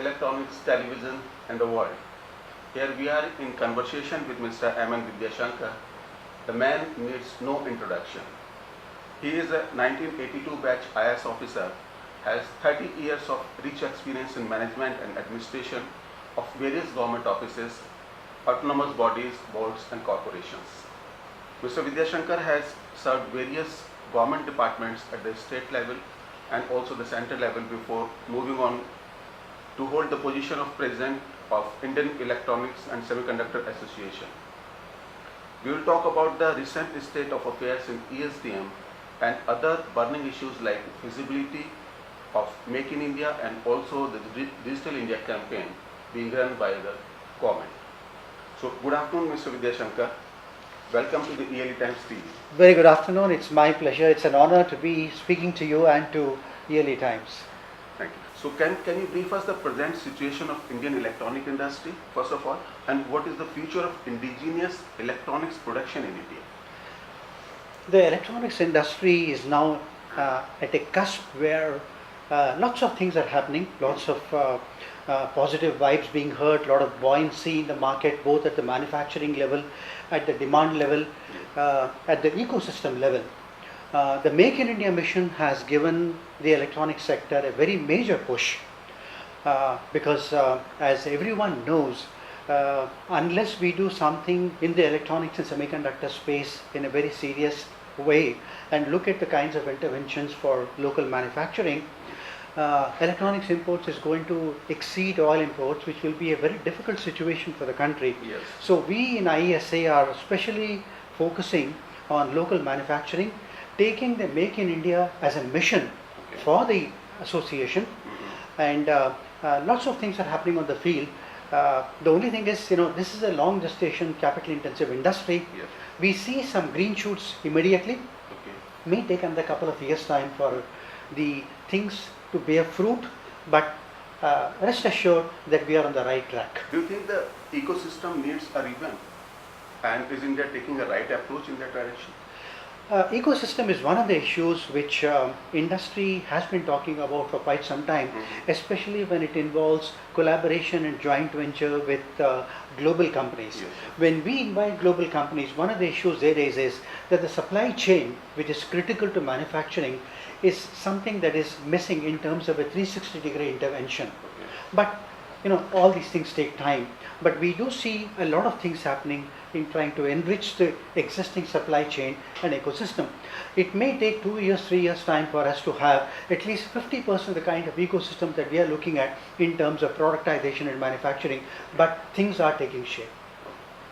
electronics, television and the world. Here we are in conversation with Mr. M N Vidyashankar. The man needs no introduction. He is a 1982 batch IESA officer, has 30 years of rich experience in management and administration of various government offices, autonomous bodies, boards and corporations. Mr. Vidyashankar has served various government departments at the state level and also the central level before moving on to hold the position of President of Indian Electronics and Semiconductor Association. We will talk about the recent state of affairs in ESDM and other burning issues like feasibility of Make in India and also the Digital India campaign being run by the government. So good afternoon, Mr. Vidyashankar. Welcome to the ELE Times TV. Very good afternoon. It's my pleasure. It's an honor to be speaking to you and to ELE Times. Thank you. So can you brief us the present situation of Indian electronic industry, first of all, and what is the future of indigenous electronics production in India? The electronics industry is now at a cusp where lots of things are happening, lots of positive vibes being heard, a lot of buoyancy in the market, both at the manufacturing level, at the demand level, at the ecosystem level. The Make in India mission has given the electronics sector a very major push because as everyone knows, unless we do something in the electronics and semiconductor space in a very serious way and look at the kinds of interventions for local manufacturing, electronics imports is going to exceed oil imports, which will be a very difficult situation for the country. Yes. So we in IESA are especially focusing on local manufacturing, taking the Make in India as a mission for the association, and lots of things are happening on the field. The only thing is, this is a long gestation, capital intensive industry. Yes. We see some green shoots immediately. May take another couple of years time for the things to bear fruit, but rest assured that we are on the right track. Do you think the ecosystem needs a revamp? And is India taking a right approach in that direction? Ecosystem is one of the issues which industry has been talking about for quite some time, especially when it involves collaboration and joint venture with global companies. Yes. When we invite global companies, one of the issues they raise is that the supply chain, which is critical to manufacturing, is something that is missing in terms of a 360-degree intervention. But all these things take time. But we do see a lot of things happening in trying to enrich the existing supply chain and ecosystem. It may take 2 years, 3 years time for us to have at least 50% of the kind of ecosystem that we are looking at in terms of productization and manufacturing, but things are taking shape.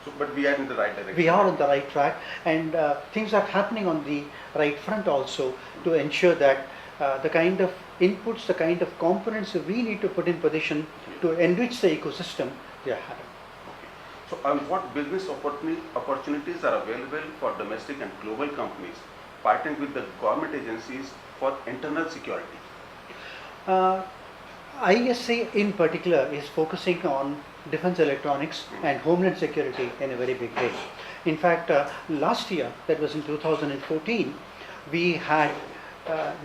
So, but we are in the right direction. We are on the right track, and things are happening on the right front also to ensure that the kind of inputs, the kind of components that we need to put in position to enrich the ecosystem, they are having. So, what business opportunities are available for domestic and global companies partnering with the government agencies for internal security? IESA in particular is focusing on defense electronics and homeland security in a very big way. In fact, last year, that was in 2014, we had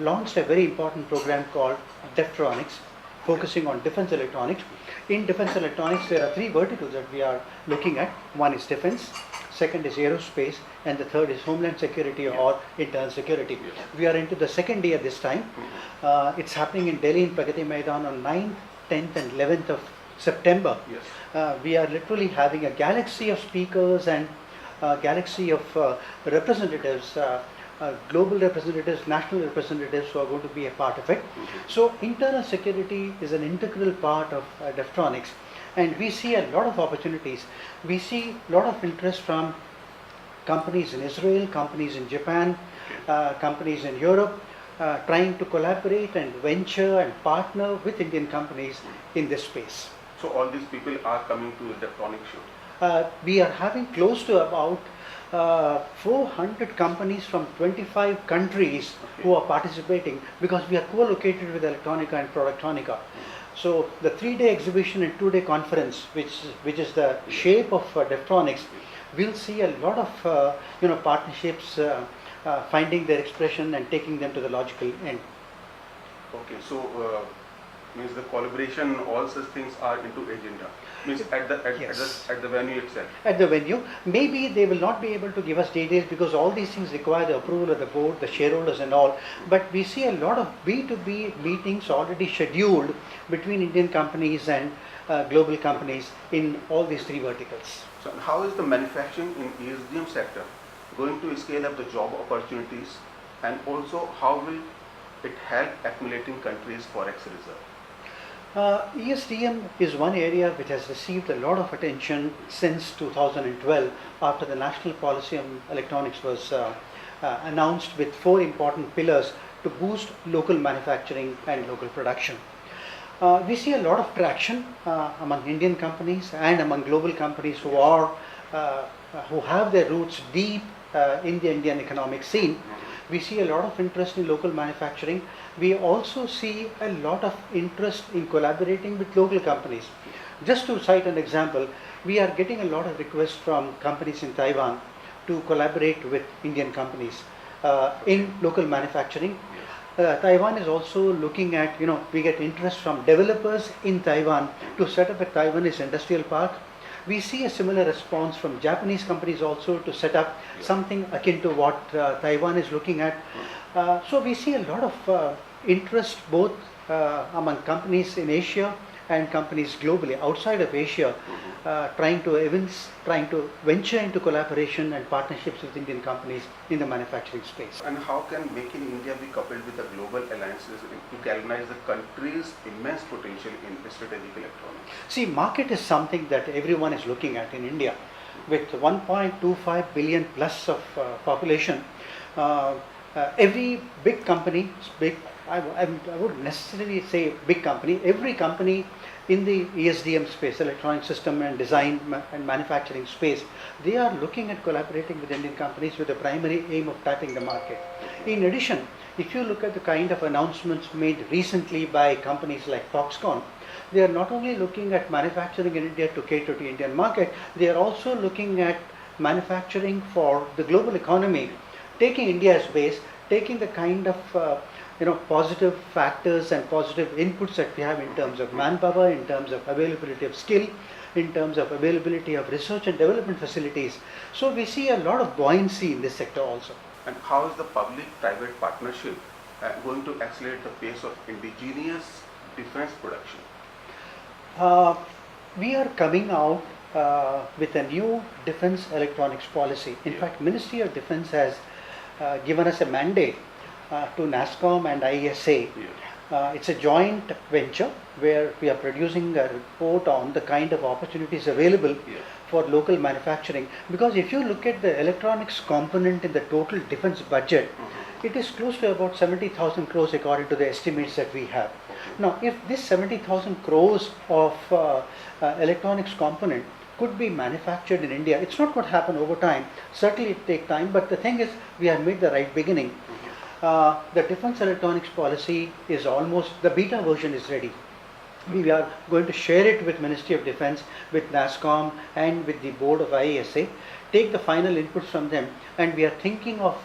launched a very important program called Deftronics, focusing on defense electronics. In defense electronics, there are 3 verticals that we are looking at. One is defense, second is aerospace, and the third is homeland security or internal security. Yes. We are into the second year this time. It's happening in Delhi in Pragati Maidan on 9th, 10th and 11th of September. Yes. We are literally having a galaxy of speakers and a galaxy of representatives, global representatives, national representatives who are going to be a part of it. So internal security is an integral part of Deftronics, and we see a lot of opportunities. We see a lot of interest from companies in Israel, companies in Japan, companies in Europe, trying to collaborate and venture and partner with Indian companies in this space. So all these people are coming to the Deftronics show? We are having close to about 400 companies from 25 countries who are participating, because we are co-located with Electronica and Productronica. So the 3-day exhibition and 2-day conference, which is the shape of Deftronics, we'll see a lot of partnerships finding their expression and taking them to the logical end. Okay, so Means the collaboration, all such things are into agenda. Means Yes. at the venue itself. At the venue. Maybe they will not be able to give us details because all these things require the approval of the board, the shareholders and all. But we see a lot of B2B meetings already scheduled between Indian companies and global companies in all these three verticals. So how is the manufacturing in ESDM sector going to scale up the job opportunities, and also how will it help accumulating countries' forex reserve? ESDM is one area which has received a lot of attention since 2012 after the National Policy on Electronics was announced with four important pillars to boost local manufacturing and local production. We see a lot of traction among Indian companies and among global companies who have their roots deep in the Indian economic scene. We see a lot of interest in local manufacturing. We also see a lot of interest in collaborating with local companies. Just to cite an example, we are getting a lot of requests from companies in Taiwan to collaborate with Indian companies in local manufacturing. Taiwan is also looking at, we get interest from developers in Taiwan to set up a Taiwanese industrial park. We see a similar response from Japanese companies also to set up something akin to what Taiwan is looking at. So we see a lot of interest both among companies in Asia and companies globally outside of Asia, trying to venture into collaboration and partnerships with Indian companies in the manufacturing space. And how can Make in India be coupled with the global alliances to galvanize the country's immense potential in strategic electronics? See, market is something that everyone is looking at in India. With 1.25 billion plus of population, every big company, I wouldn't necessarily say big company, every company in the ESDM space, electronic system and design and manufacturing space, they are looking at collaborating with Indian companies with the primary aim of tapping the market. In addition, if you look at the kind of announcements made recently by companies like Foxconn, they are not only looking at manufacturing in India to cater to the Indian market, they are also looking at manufacturing for the global economy, taking India as base, taking the kind of positive factors and positive inputs that we have in terms of manpower, in terms of availability of skill, in terms of availability of research and development facilities. So we see a lot of buoyancy in this sector also. And how is the public-private partnership going to accelerate the pace of indigenous defense production? We are coming out with a new defense electronics policy. In fact, Ministry of Defense has given us a mandate to NASSCOM and IESA. It's a joint venture where we are producing a report on the kind of opportunities available for local manufacturing. Because if you look at the electronics component in the total defense budget, it is close to about 70,000 crores according to the estimates that we have. Now, if this 70,000 crores of electronics component could be manufactured in India, it's not going to happen over time. Certainly it take time, but the thing is, we have made the right beginning. The defense electronics policy is almost, the beta version is ready. We are going to share it with Ministry of Defense, with NASSCOM and with the board of IESA, take the final inputs from them, and we are thinking of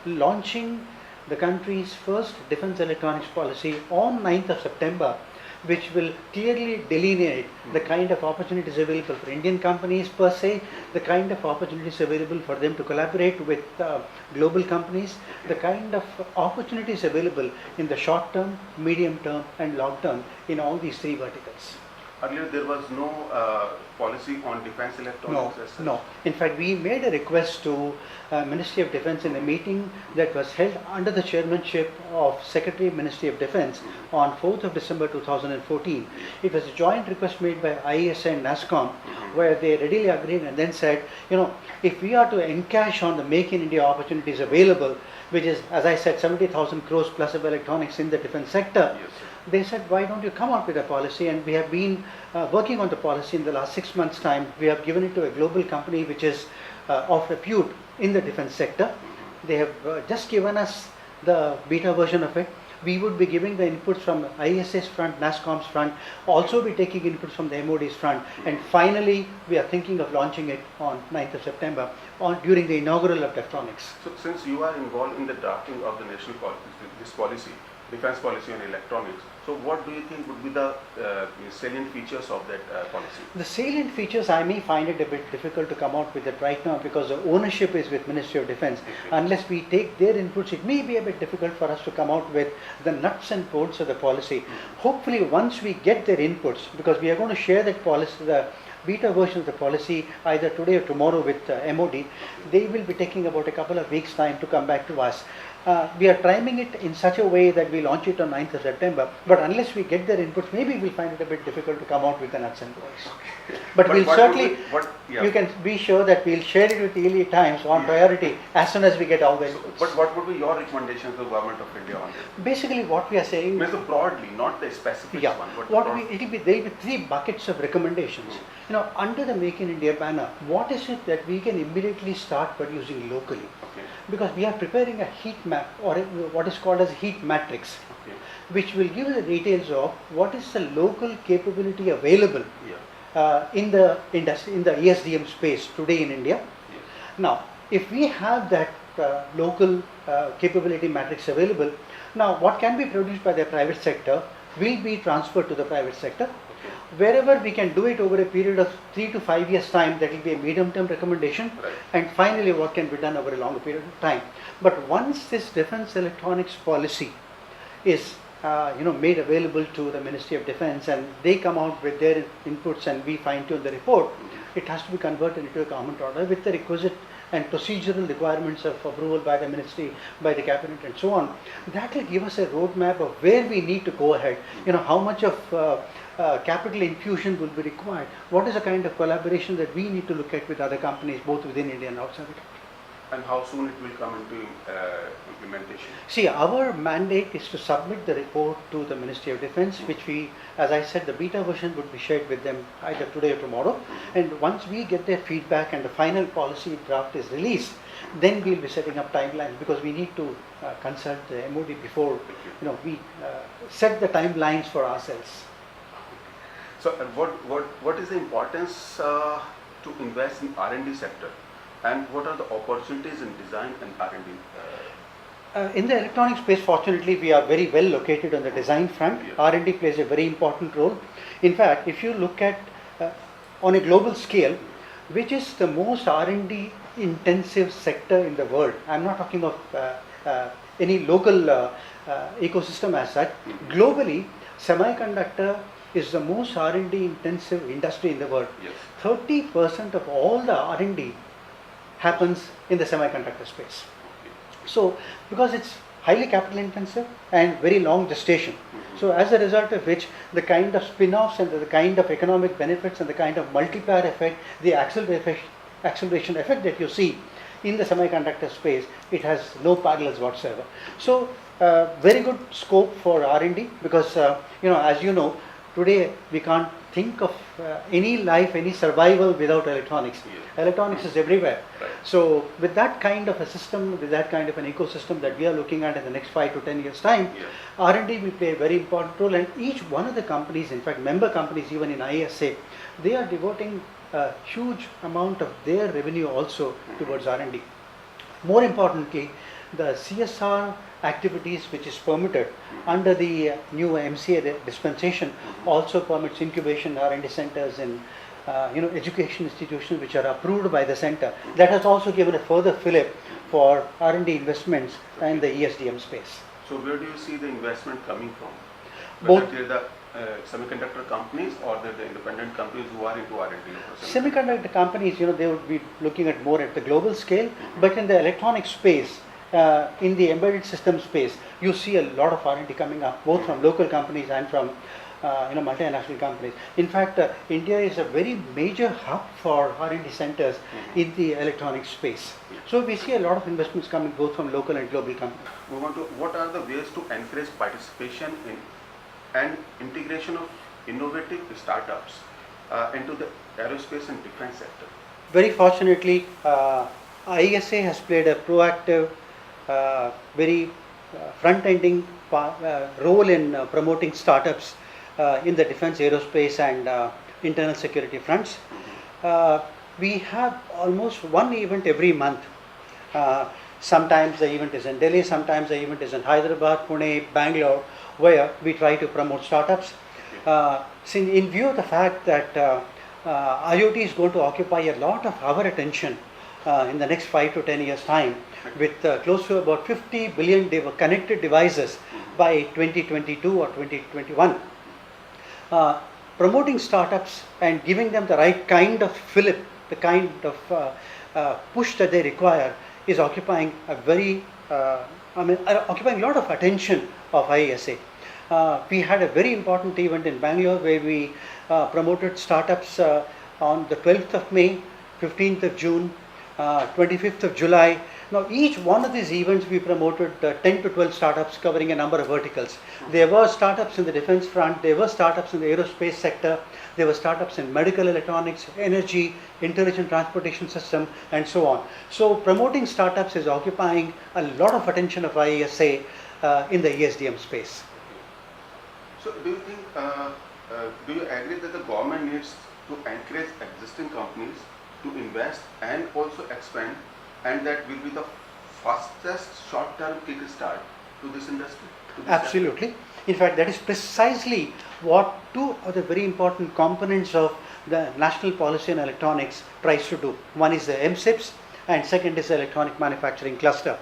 launching the country's first defense electronics policy on 9th of September, which will clearly delineate the kind of opportunities available for Indian companies per se, the kind of opportunities available for them to collaborate with global companies, the kind of opportunities available in the short term, medium term and long term in all these three verticals. Earlier there was no policy on defense electronics as such. No. In fact, we made a request to Ministry of Defense in a meeting that was held under the chairmanship of Secretary Ministry of Defense on 4th of December 2014. It was a joint request made by IESA and NASSCOM, where they readily agreed and then said, if we are to encash on the Make in India opportunities available, which is, as I said, 70,000 crores plus of electronics in the defense sector, they said, why don't you come out with a policy? And we have been working on the policy in the last 6 months' time. We have given it to a global company which is of repute in the defense sector. They have just given us the beta version of it. We would be giving the inputs from ISA's front, NASSCOM's front, also be taking inputs from the MOD's front. And finally, we are thinking of launching it on 9th of September during the inaugural of electronics. So since you are involved in the drafting of the national policy, this policy, defense policy on electronics. So what do you think would be the salient features of that policy? The salient features, I may find it a bit difficult to come out with it right now because the ownership is with Ministry of Defense. Okay. Unless we take their inputs, it may be a bit difficult for us to come out with the nuts and bolts of the policy. Hopefully, once we get their inputs, because we are going to share that policy, the beta version of the policy either today or tomorrow with MOD, they will be taking about a couple of weeks' time to come back to us. We are timing it in such a way that we launch it on 9th of September, but unless we get their inputs, maybe we'll find it a bit difficult to come out with the nuts and bolts. But we'll certainly, you can be sure that we'll share it with ELE Times on priority as soon as we get all the inputs. But what would be your recommendations to the government of India on this? Basically, what we are saying, Broadly, not the specific one. There will be three buckets of recommendations. Under the Make in India banner, what is it that we can immediately start producing locally? Okay. Because we are preparing a heat map, or what is called as heat matrix, Okay. which will give the details of what is the local capability available Yeah. in the industry, in the ESDM space today in India. Yes. Now, if we have that local capability matrix available, now what can be produced by the private sector will be transferred to the private sector. Okay. Wherever we can do it over a period of 3 to 5 years time, that will be a medium-term recommendation. Right. And finally, what can be done over a longer period of time. But once this defense electronics policy is made available to the Ministry of Defense and they come out with their inputs and we fine-tune the report, it has to be converted into a government order with the requisite and procedural requirements of approval by the ministry, by the cabinet and so on. That will give us a roadmap of where we need to go ahead, how much of capital infusion will be required, what is the kind of collaboration that we need to look at with other companies both within India and outside the country. And how soon it will come into implementation? See, our mandate is to submit the report to the Ministry of Defense, which we, as I said, the beta version would be shared with them either today or tomorrow. And once we get their feedback and the final policy draft is released, then we'll be setting up timelines, because we need to consult the MOD before we set the timelines for ourselves. So, what is the importance to invest in R&D sector? And what are the opportunities in design and R&D? In the electronic space, fortunately, we are very well located on the design front. Yeah. R&D plays a very important role. In fact, if you look at on a global scale, which is the most R&D intensive sector in the world, I'm not talking of any local ecosystem as such. Globally, semiconductor is the most R&D intensive industry in the world. Yes. 30% of all the R&D happens in the semiconductor space. So, because it's highly capital intensive and very long gestation, so as a result of which the kind of spin-offs and the kind of economic benefits and the kind of multiplier effect, the acceleration effect that you see in the semiconductor space, it has no parallels whatsoever. So, very good scope for R&D, because as you know, today we can't think of any life, any survival without electronics. Yeah. Electronics is everywhere. Right. So with that kind of a system, with that kind of an ecosystem that we are looking at in the next 5 to 10 years time, Yeah. R&D will play a very important role, and each one of the companies, in fact member companies even in IESA, they are devoting a huge amount of their revenue also towards R&D. More importantly, the CSR activities which is permitted under the new MCA dispensation also permits incubation R&D centers in education institutions which are approved by the center. That has also given a further fillip for R&D investments in the ESDM space. So where do you see the investment coming from? Both. Whether they're the semiconductor companies or they're the independent companies who are into R&D? Semiconductor companies, they would be looking at more at the global scale, but in the electronic space, in the embedded system space, you see a lot of R&D coming up, both from local companies and from multinational companies. In fact, India is a very major hub for R&D centers in the electronic space. So we see a lot of investments coming both from local and global companies. What are the ways to encourage participation in and integration of innovative startups into the aerospace and defense sector? Very fortunately, IESA has played a proactive, very front-ending role in promoting startups in the defense, aerospace and internal security fronts. We have almost one event every month. Sometimes the event is in Delhi, sometimes the event is in Hyderabad, Pune, Bangalore, where we try to promote startups. In view of the fact that IoT is going to occupy a lot of our attention in the next 5 to 10 years time, with close to about 50 billion connected devices by 2022 or 2021. Promoting startups and giving them the right kind of fillip, the kind of push that they require is occupying occupying a lot of attention of IESA. We had a very important event in Bangalore where we promoted startups on the 12th of May, 15th of June, 25th of July. Now, each one of these events we promoted 10 to 12 startups covering a number of verticals. There were startups in the defense front, there were startups in the aerospace sector, there were startups in medical electronics, energy, intelligent transportation system, and so on. So, promoting startups is occupying a lot of attention of IESA in the ESDM space. So, do you think, do you agree that the government needs to encourage existing companies to invest and also expand, and that will be the fastest short-term kickstart to this industry? Absolutely. In fact, that is precisely what two of the very important components of the National Policy on Electronics tries to do. One is the MSIPS and second is the Electronic Manufacturing Cluster.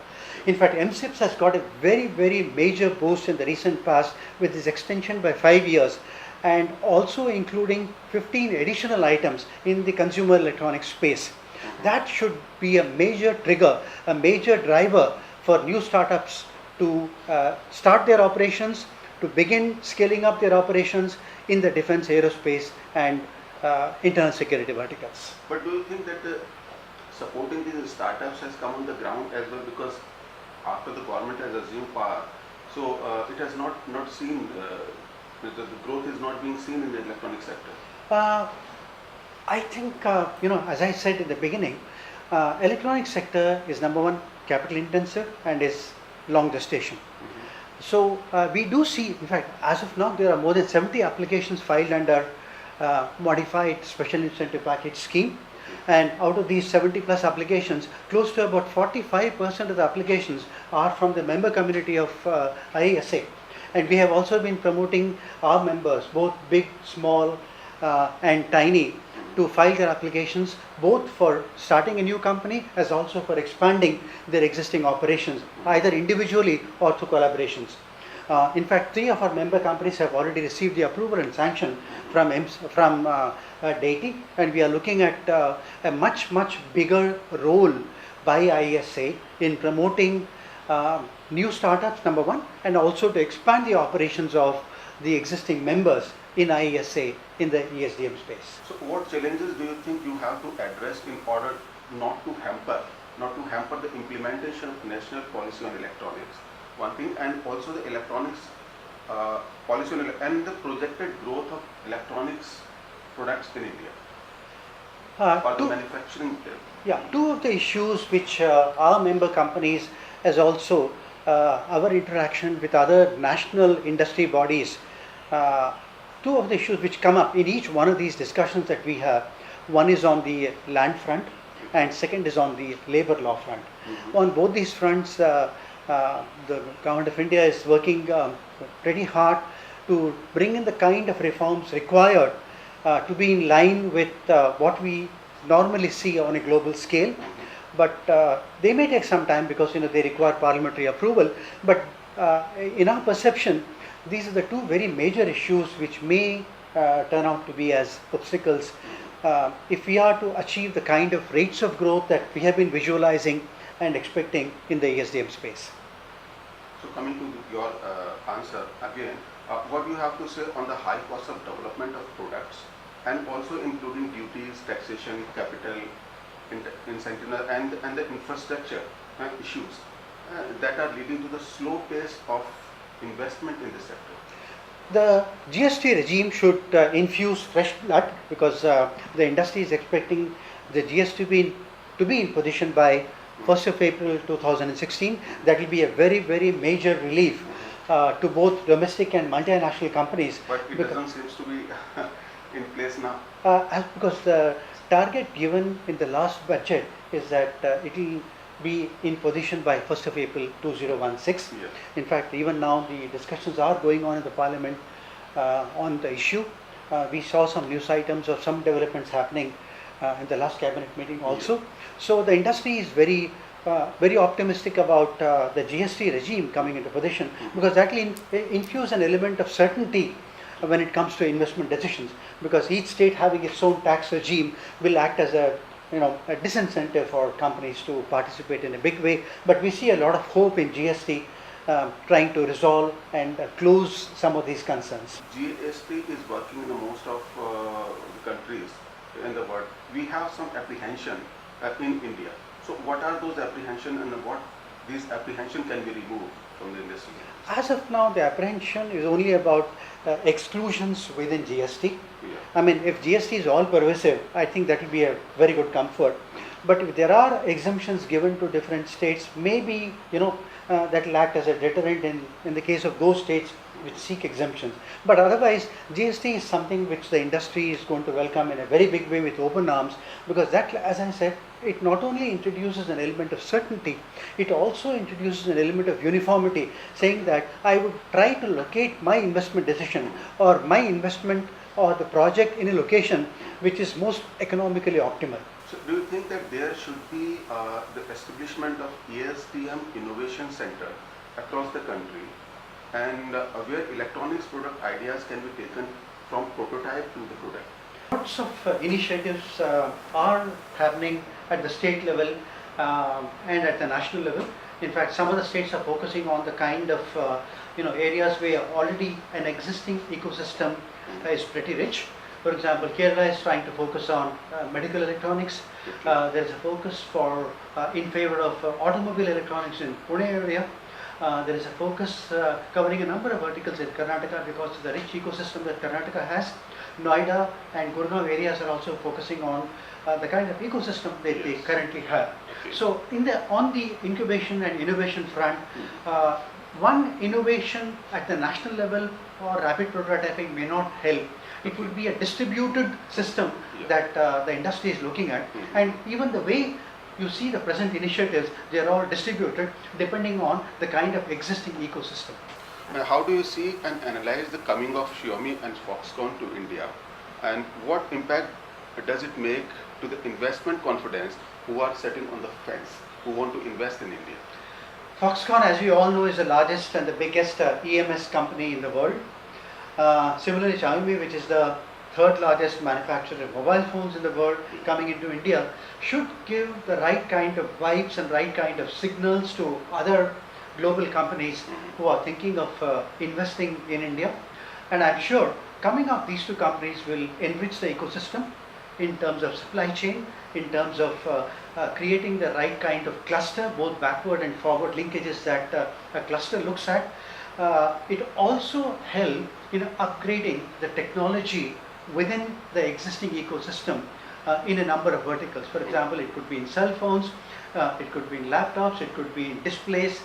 In fact, MSIPS has got a very, very major boost in the recent past with this extension by 5 years, and also including 15 additional items in the consumer electronics space. That should be a major trigger, a major driver for new startups to start their operations, to begin scaling up their operations in the defense, aerospace, and internal security verticals. But do you think that supporting these startups has come on the ground as well, because after the government has assumed power, so it has not seen, the growth is not being seen in the electronic sector? I think, as I said in the beginning, electronic sector is number one, capital intensive and is long gestation. So we do see, in fact, as of now, there are more than 70 applications filed under modified special incentive package scheme. And out of these 70 plus applications, close to about 45% of the applications are from the member community of IESA. And we have also been promoting our members, both big, small, and tiny, to file their applications, both for starting a new company as also for expanding their existing operations, either individually or through collaborations. In fact, 3 of our member companies have already received the approval and sanction from DAITY, and we are looking at a much bigger role by IESA in promoting new startups, number one, and also to expand the operations of the existing members in IESA in the ESDM space. So what challenges do you think you have to address in order not to hamper the implementation of national policy on electronics? One thing, and also the electronics policy on and the projected growth of electronics products in India or the manufacturing there. Yeah, two of the issues which our member companies, as also our interaction with other national industry bodies, two of the issues which come up in each one of these discussions that we have. One is on the land front and second is on the labor law front. On both these fronts, the government of India is working pretty hard to bring in the kind of reforms required to be in line with what we normally see on a global scale. But they may take some time because they require parliamentary approval. But in our perception, these are the two very major issues which may turn out to be as obstacles if we are to achieve the kind of rates of growth that we have been visualizing and expecting in the ESDM space. So coming to your answer again, what you have to say on the high cost of development of products, and also including duties, taxation, capital, incentive, and the infrastructure issues that are leading to the slow pace of investment in this sector? The GST regime should infuse fresh blood, because the industry is expecting the GST to be in position by 1st of April 2016. That will be a very major relief to both domestic and multinational companies. But it doesn't seem to be in place now. Because the target given in the last budget is that it will be in position by 1st of April 2016. Yes. In fact, even now the discussions are going on in the Parliament on the issue. We saw some news items of some developments happening in the last cabinet meeting also. So the industry is very optimistic about the GST regime coming into position, because that will infuse an element of certainty when it comes to investment decisions, because each state having its own tax regime will act as a disincentive for companies to participate in a big way. But we see a lot of hope in GST trying to resolve and close some of these concerns. GST is working in the most of the countries in the world. We have some apprehension in India. So what are those apprehension, and what these apprehension can be removed from the industry? As of now, the apprehension is only about exclusions within GST. Yeah. I mean, if GST is all pervasive, I think that will be a very good comfort. But if there are exemptions given to different states, maybe that will act as a deterrent in the case of those states which seek exemptions. But otherwise, GST is something which the industry is going to welcome in a very big way with open arms, because that, as I said, it not only introduces an element of certainty, it also introduces an element of uniformity, saying that I would try to locate my investment decision or my investment or the project in a location which is most economically optimal. So do you think that there should be the establishment of ESDM Innovation Center across the country, and where electronics product ideas can be taken from prototype to the product? Lots of initiatives are happening at the state level and at the national level. In fact, some of the states are focusing on the kind of areas where already an existing ecosystem is pretty rich. For example, Kerala is trying to focus on medical electronics. There is a focus in favor of automobile electronics in Pune area. There is a focus covering a number of verticals in Karnataka because of the rich ecosystem that Karnataka has. Noida and Gurgaon areas are also focusing on the kind of ecosystem that they currently have. Okay. So on the incubation and innovation front, one innovation at the national level or rapid prototyping may not help. It will be a distributed system that the industry is looking at, and even the way you see the present initiatives, they are all distributed depending on the kind of existing ecosystem. Now, how do you see and analyze the coming of Xiaomi and Foxconn to India, and what impact does it make to the investment confidence who are sitting on the fence, who want to invest in India? Foxconn, as we all know, is the largest and the biggest EMS company in the world. Similarly, Xiaomi, which is the third largest manufacturer of mobile phones in the world, coming into India, should give the right kind of vibes and right kind of signals to other global companies who are thinking of investing in India. And I'm sure coming up, these two companies will enrich the ecosystem in terms of supply chain, in terms of creating the right kind of cluster, both backward and forward linkages that a cluster looks at. It also help in upgrading the technology within the existing ecosystem in a number of verticals. For example, it could be in cell phones, it could be in laptops, it could be in displays,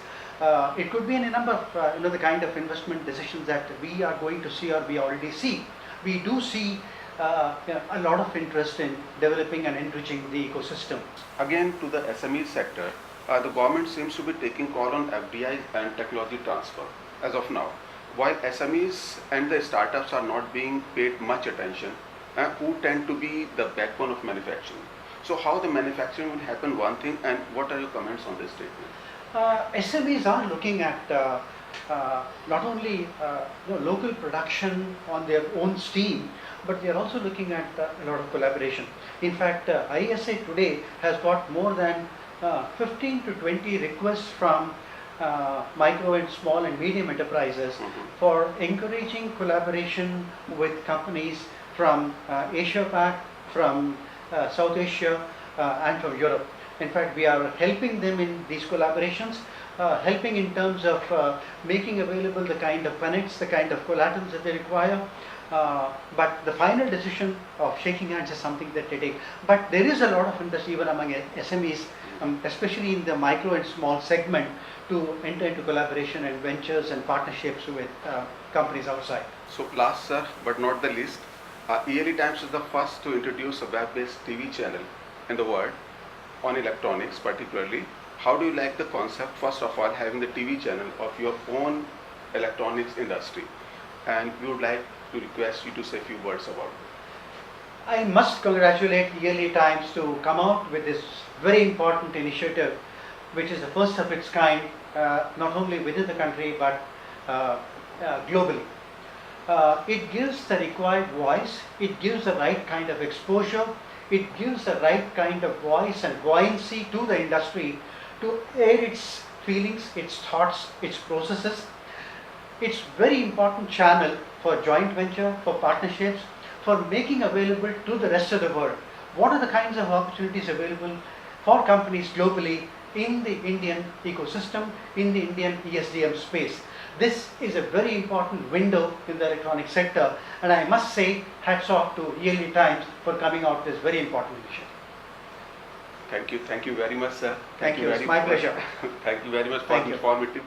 it could be in a number of the kind of investment decisions that we are going to see or we already see. We do see a lot of interest in developing and enriching the ecosystem. Again, to the SME sector, the government seems to be taking call on FDI and technology transfer as of now, while SMEs and the startups are not being paid much attention, who tend to be the backbone of manufacturing. So how the manufacturing will happen, one thing, and what are your comments on this statement? SMEs are looking at not only local production on their own steam, but they are also looking at a lot of collaboration. In fact, IESA today has got more than 15 to 20 requests from micro and small and medium enterprises for encouraging collaboration with companies from Asia Pac, from South Asia and from Europe. In fact, we are helping them in these collaborations, helping in terms of making available the kind of finance, the kind of collaterals that they require. But the final decision of shaking hands is something that they take. But there is a lot of interest even among SMEs, especially in the micro and small segment, to enter into collaboration and ventures and partnerships with companies outside. So last, sir, but not the least, Yearly Times is the first to introduce a web-based TV channel in the world on electronics particularly, How do you like the concept, first of all, having the TV channel of your own electronics industry? And we would like to request you to say a few words about it. I must congratulate Yearly Times to come out with this very important initiative, which is the first of its kind, not only within the country but globally. It gives the required voice, it gives the right kind of exposure, it gives the right kind of voice and buoyancy to the industry to air its feelings, its thoughts, its processes. It's very important channel for joint venture, for partnerships, for making available to the rest of the world what are the kinds of opportunities available for companies globally in the Indian ecosystem, in the Indian ESDM space. This is a very important window in the electronic sector, and I must say hats off to Yearly Times for coming out with this very important initiative. Thank you very much, sir. Thank you, it's my pleasure. Thank you very much for the informative